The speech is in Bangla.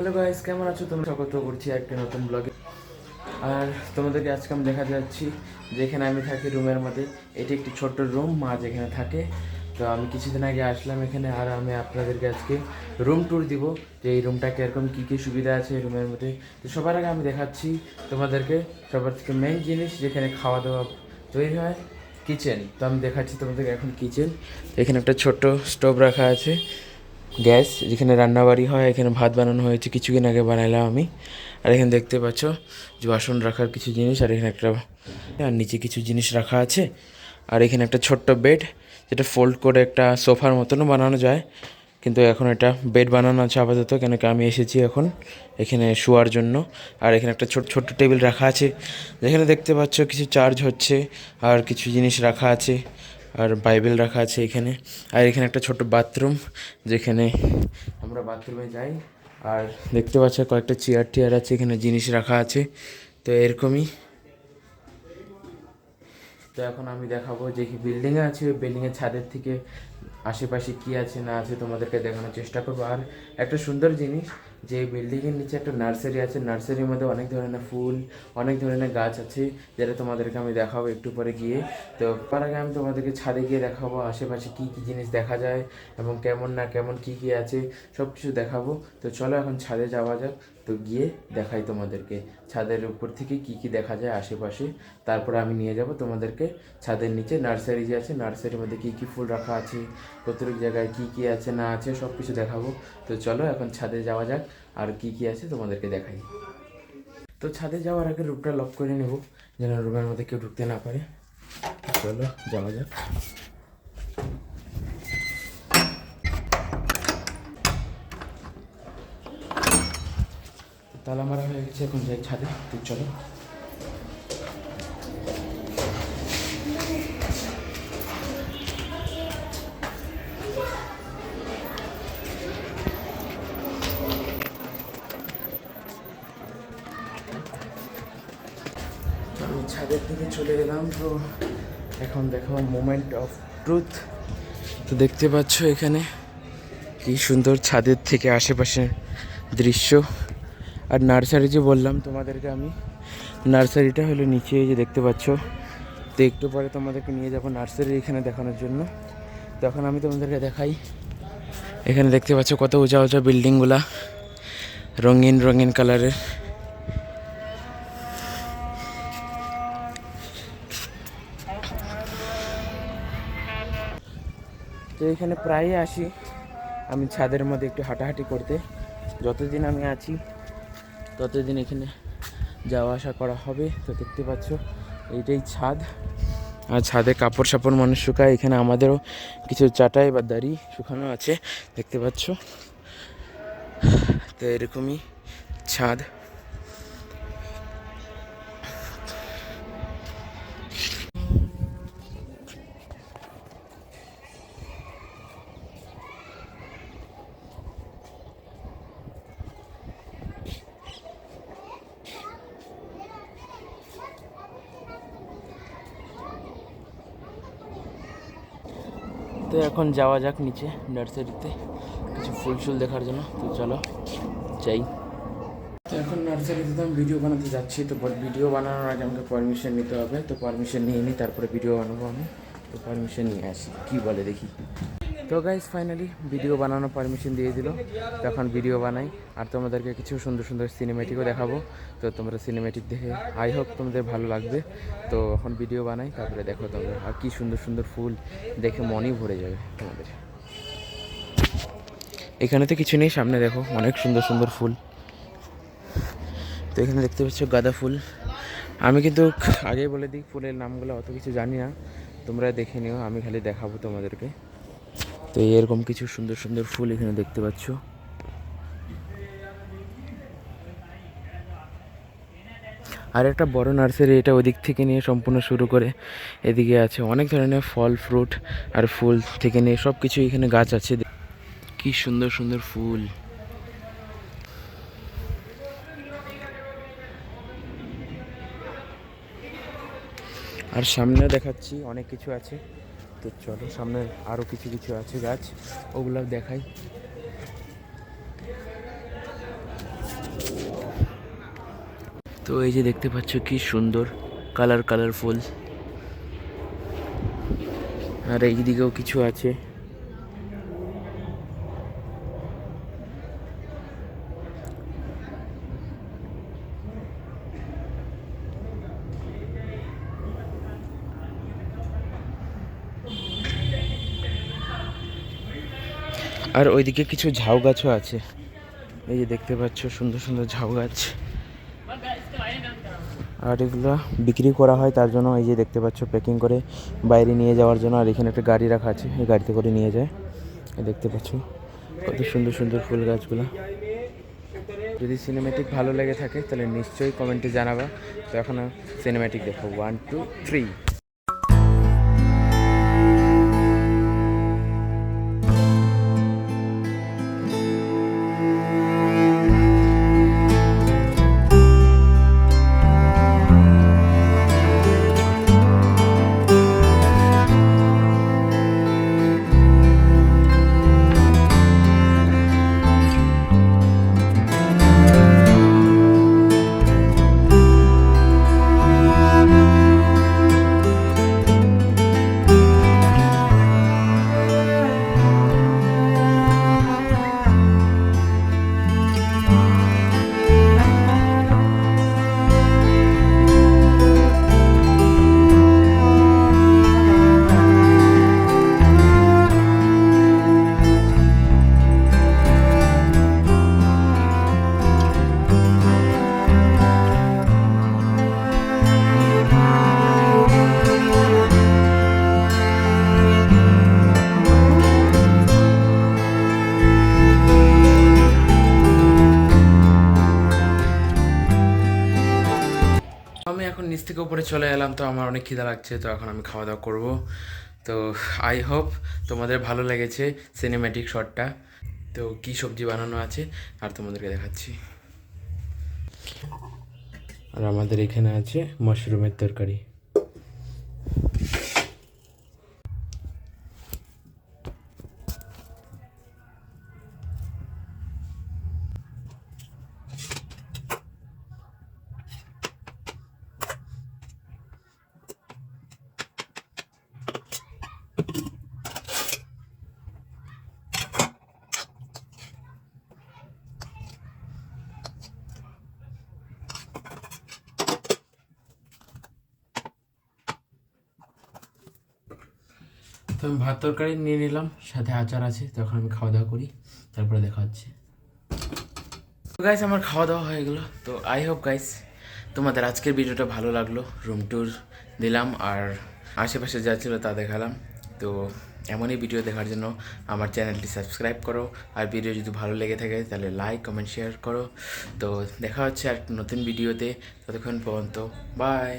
হ্যালো গাইস, কেমন আছো তোমরা? স্বাগত করছি একটা নতুন ব্লগে। আর তোমাদেরকে আজকে আমি দেখাতে যাচ্ছি যেখানে আমি থাকি রুমের মধ্যে। এটি একটি ছোট্ট রুম, মা যেখানে থাকে। তো আমি কিছুদিন আগে আসলাম এখানে, আর আমি আপনাদেরকে আজকে রুম ট্যুর দিব যে এই রুমটা কীরকম, কী কী সুবিধা আছে এই রুমের মধ্যে। তো সবার আগে আমি দেখাচ্ছি তোমাদেরকে সবার থেকে মেইন জিনিস যেখানে খাওয়া দাওয়া তৈরি হয়, কিচেন। তো আমি দেখাচ্ছি তোমাদেরকে এখন কিচেন। এখানে একটা ছোট্ট স্টোভ রাখা আছে, গ্যাস যেখানে রান্নাবাড়ি হয়। এখানে ভাত বানানো হয়েছে, কিছুদিন আগে বানাইলাম আমি। আর এখানে দেখতে পাচ্ছ যে বাসন রাখার কিছু জিনিস, আর এখানে একটা আর নিচে কিছু জিনিস রাখা আছে। আর এখানে একটা ছোট্ট বেড, যেটা ফোল্ড করে একটা সোফার মতনও বানানো যায়, কিন্তু এখন এটা বেড বানানো আছে আপাতত, কেন কি আমি এসেছি এখন এখানে শোয়ার জন্য। আর এখানে একটা ছোট ছোট্ট টেবিল রাখা আছে, যেখানে দেখতে পাচ্ছ কিছু চার্জ হচ্ছে আর কিছু জিনিস রাখা আছে, আর বাইবেল রাখা আছে এখানে। আর এখানে একটা ছোট বাথরুম, যেখানে আমরা বাথরুমে যাই। আর দেখতে পাচ্ছ কয়েকটা চেয়ার টেয়ার আছে, এখানে জিনিস রাখা আছে। তো এরকমই। তো এখন আমি দেখাবো যে কি বিল্ডিংয়ে আছে, ওই বিল্ডিংয়ের ছাদের থেকে আশেপাশে কি আছে না আছে তোমাদেরকে দেখানোর চেষ্টা করবো। আর একটা সুন্দর জিনিস, যে বিল্ডিংয়ের নিচে একটা নার্সারি আছে, নার্সারির মধ্যে অনেক ধরনের ফুল, অনেক ধরনের গাছ আছে, যেটা তোমাদেরকে আমি দেখাবো একটু পরে গিয়ে। তো তার আগে আমি তোমাদেরকে ছাদে গিয়ে দেখাবো আশেপাশে কী কী জিনিস দেখা যায় এবং কেমন না কেমন কী কী আছে সব কিছু দেখাবো। তো চলো এখন ছাদে যাওয়া যাক। তো গিয়ে দেখাই তোমাদেরকে ছাদের উপর থেকে কি কি দেখা যায় আশেপাশে। তারপর আমি নিয়ে যাব তোমাদেরকে ছাদের নিচে নার্সারি যে আছে, নার্সারির মধ্যে কী কী ফুল রাখা আছে, প্রত্যেক জায়গায় কী কী আছে না আছে সব কিছু দেখাবো। তো চলো এখন ছাদে যাওয়া যাক, আর কি কি আছে তোমাদেরকে দেখাই। তো ছাদে যাওয়ার আগে রুমটা লক করে নেব, যেন রুমের মধ্যে কেউ ঢুকতে না পারে। চলো যাওয়া যাক। তালা মারা হয়ে গেছে, এখন যাই ছাদে। তো চলো। আমি ছাদের দিকে চলে গেলাম। তো এখন দেখো মোমেন্ট অফ ট্রুথ। তো দেখতে পাচ্ছ এখানে কি সুন্দর ছাদের থেকে আশেপাশে দৃশ্য। আর নার্সারি যে বললাম তোমাদেরকে আমি, নার্সারিটা হলো নিচে, যে দেখতে পাচ্ছ। তো একটু পরে তোমাদেরকে নিয়ে যাবো নার্সারি এখানে দেখানোর জন্য। তখন আমি তোমাদেরকে দেখাই। এখানে দেখতে পাচ্ছ কত উঁচা উঁচা বিল্ডিংগুলা, রঙিন রঙিন কালারের। তো এখানে প্রায়ই আসি আমি ছাদের মধ্যে একটু হাঁটাহাঁটি করতে। যতদিন আমি আছি ততদিন এখানে যাওয়া আসা করা হবে। তো দেখতে পাচ্ছ এইটাই ছাদ, আর ছাদে কাপড় সাপড় মানুষ শুকায়। এখানে আমাদেরও কিছু চাটাই বা দাড়ি শুকানো আছে, দেখতে পাচ্ছ। তো এরকমই ছাদ। তো এখন যাওয়া যাক নিচে নার্সারিতে কিছু ফুল ফুল দেখার জন্য। তো চলো যাই। তো এখন নার্সারিতে তো আমি ভিডিও বানাতে যাচ্ছি। তো ভিডিও বানানোর আগে আমাকে পারমিশন নিতে হবে। তো পারমিশন নিয়ে নিই, তারপরে ভিডিও বানাবো আমি। তো পারমিশন নিয়ে আসি, কী বলে দেখি। তো গাইজ ফাইনালি ভিডিও বানানোর পারমিশন দিয়ে দিল। তখন ভিডিও বানাই, আর তোমাদেরকে কিছু সুন্দর সুন্দর সিনেমেটিকও দেখাবো। তো তোমরা সিনেমেটিক দেখে আই হোপ তোমাদের ভালো লাগবে। তো এখন ভিডিও বানাই, তারপরে দেখো তোমরা। আর কি সুন্দর সুন্দর ফুল দেখে মনই ভরে যাবে তোমাদের। এখানে তো কিছু নেই, সামনে দেখো অনেক সুন্দর সুন্দর ফুল। তো এখানে দেখতে পাচ্ছ গাঁদা ফুল। আমি কিন্তু আগেই বলে দিই, ফুলের নামগুলো অত কিছু জানি না, তোমরা দেখে নিও, আমি খালি দেখাবো তোমাদেরকে। তো এরকম কিছু সুন্দর সুন্দর ফুল এখানে দেখতে পাচ্ছ। আর একটা বড় নার্সারি, এটা ওদিক থেকে নিয়ে সম্পূর্ণ শুরু করে এদিকে আছে অনেক ধরনের ফল ফ্রুট আর ফুল থেকে নিয়ে সব কিছু এখানে গাছ আছে। কি সুন্দর সুন্দর ফুল। আর সামনে দেখাচ্ছি অনেক কিছু আছে। তো চলো সামনে আরও কিছু কিছু আছে গাছ, ওগুলো দেখাই। তো এই যে দেখতে পাচ্ছ কি সুন্দর কালারফুল, আর এই দিকেও কিছু আছে। আর ওইদিকে কিছু ঝাউ গাছও আছে, এই যে দেখতে পাচ্ছ সুন্দর সুন্দর ঝাউ গাছ। আর এগুলো বিক্রি করা হয়, তার জন্য এই যে দেখতে পাচ্ছ প্যাকিং করে বাইরে নিয়ে যাওয়ার জন্য। আর এখানে একটা গাড়ি রাখা আছে, এই গাড়িতে করে নিয়ে যায়। দেখতে পাচ্ছ কত সুন্দর সুন্দর ফুল গাছগুলো। যদি সিনেম্যাটিক ভালো লেগে থাকে তাহলে নিশ্চয়ই কমেন্টে জানাবা। তো এখন সিনেম্যাটিক দেখো, 1 2 3। আমি এখন নিচ থেকে উপরে চলে এলাম, তো আমার অনেক খিদা লাগছে, তো এখন আমি খাওয়া দাওয়া করবো। তো আই হোপ তোমাদের ভালো লেগেছে সিনেম্যাটিক শটটা। তো কি সবজি বানানো আছে আর তোমাদেরকে দেখাচ্ছি। আর আমাদের এখানে আছে মাশরুমের তরকারি। তো আমি ভাত তরকারি নিয়ে নিলাম, সাথে আচার আছে। তখন আমি খাওয়া দাওয়া করি, তারপরে দেখা হচ্ছে। তো গাইস আমার খাওয়া দাওয়া হয়ে গেলো। তো আই হোপ গাইস তোমাদের আজকের ভিডিওটা ভালো লাগলো। রুম ট্যুর দিলাম আর আশেপাশে যা ছিল তা দেখালাম। তো এমনই ভিডিও দেখার জন্য আমার চ্যানেলটি সাবস্ক্রাইব করো। আর ভিডিও যদি ভালো লেগে থাকে তাহলে লাইক কমেন্ট শেয়ার করো। তো দেখা হচ্ছে আর নতুন ভিডিওতে, ততক্ষণ পর্যন্ত বাই।